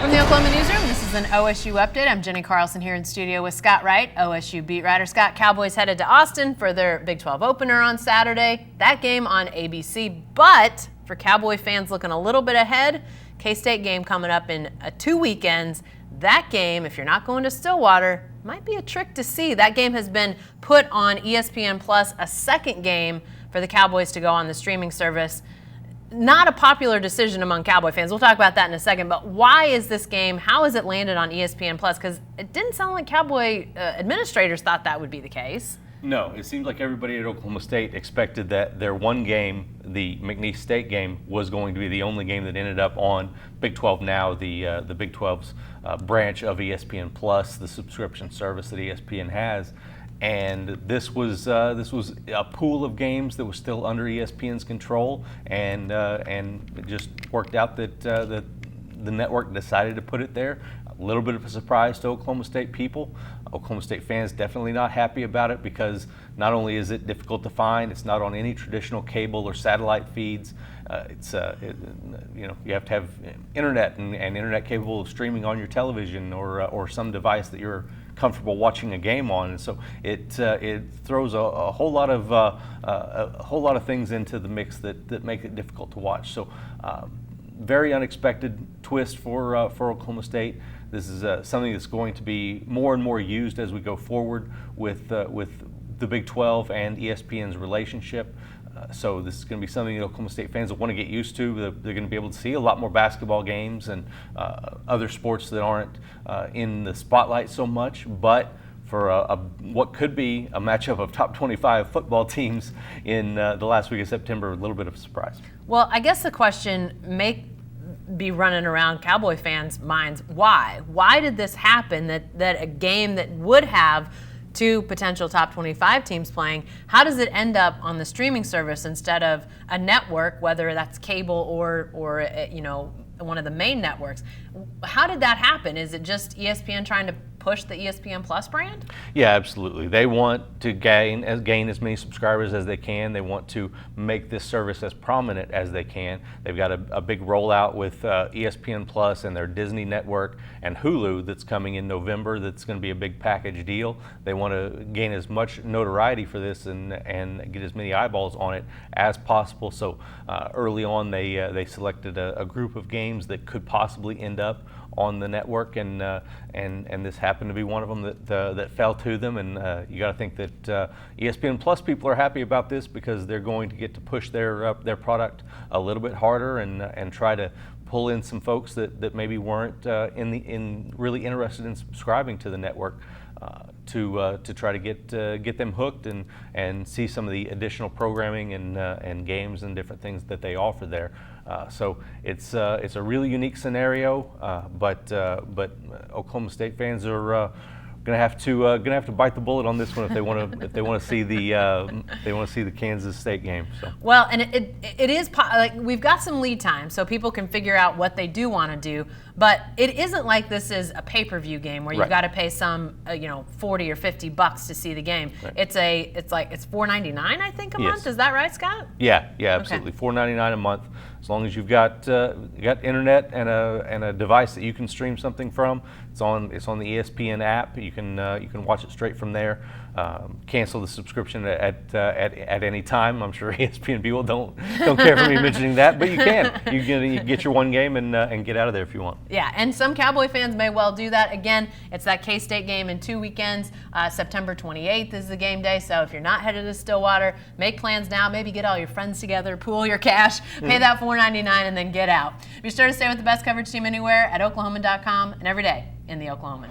From the Oklahoma newsroom, this is an OSU update. I'm Jenny Carlson here in studio with Scott Wright, OSU beat writer. Scott, Cowboys headed to Austin for their Big 12 opener on Saturday. That game on ABC, but for Cowboy fans looking a little bit ahead, K-State game coming up in 2 weekends. That game, if you're not going to Stillwater, might be a trick to see. That game has been put on ESPN Plus, a second game for the Cowboys to go on the streaming service. Not a popular decision among Cowboy fans. We'll talk about that in a second. But why is this game, how has it landed on ESPN Plus? Because it didn't sound like Cowboy administrators thought that would be the case. No, it seemed like everybody at Oklahoma State expected that their one game, the McNeese State game, was going to be the only game that ended up on Big 12 Now, the Big 12's branch of ESPN Plus, the subscription service that ESPN has. And this was a pool of games that was still under ESPN's control, and it just worked out that the network decided to put it there. A little bit of a surprise to Oklahoma State people. Oklahoma State fans definitely not happy about it because not only is it difficult to find, it's not on any traditional cable or satellite feeds. You have to have internet and internet capable of streaming on your television or some device that you're comfortable watching a game on, and so it throws a whole lot of things into the mix that make it difficult to watch. So very unexpected twist for Oklahoma State. This is something that's going to be more and more used as we go forward with the Big 12 and ESPN's relationship. So this is going to be something that Oklahoma State fans will want to get used to. They're going to be able to see a lot more basketball games and other sports that aren't in the spotlight so much. But for what could be a matchup of top 25 football teams in the last week of September, a little bit of a surprise. Well, I guess the question may be running around Cowboy fans' minds. Why? Why did this happen that a game that would have two potential top 25 teams playing, how does it end up on the streaming service instead of a network, whether that's cable or one of the main networks? How did that happen? Is it just ESPN trying to push the ESPN Plus brand? Yeah, absolutely. They want to gain as many subscribers as they can. They want to make this service as prominent as they can. They've got a big rollout with ESPN Plus and their Disney Network and Hulu that's coming in November. That's going to be a big package deal. They want to gain as much notoriety for this and get as many eyeballs on it as possible. So early on, they selected a group of games that could possibly end up on the network, and this happened to be one of them that fell to them. And you got to think that ESPN Plus people are happy about this because they're going to get to push their product a little bit harder and try to pull in some folks that maybe weren't really interested in subscribing to the network. To try to get them hooked and see some of the additional programming and games and different things that they offer there. So it's a really unique scenario, but Oklahoma State fans are gonna have to bite the bullet on this one if they want to see the Kansas State game. So. Well, and it is like we've got some lead time, so people can figure out what they do want to do. But it isn't like this is a pay-per-view game where you've got to pay some $40 or $50 to see the game. Right. It's $4.99 I think a month. Is that right, Scott? Yeah, absolutely. Okay. $4.99 a month. As long as you've got internet and a device that you can stream something from. It's on the ESPN app. You can watch it straight from there. Cancel the subscription at any time. I'm sure ESPN people don't care for me mentioning that, but you can. You can get your one game and get out of there if you want. Yeah, and some Cowboy fans may well do that. Again, it's that K-State game in 2 weekends. September 28th is the game day, so if you're not headed to Stillwater, make plans now. Maybe get all your friends together, pool your cash, pay that $4.99, and then get out. Be sure to stay with the best coverage team anywhere at Oklahoman.com and every day in the Oklahoman.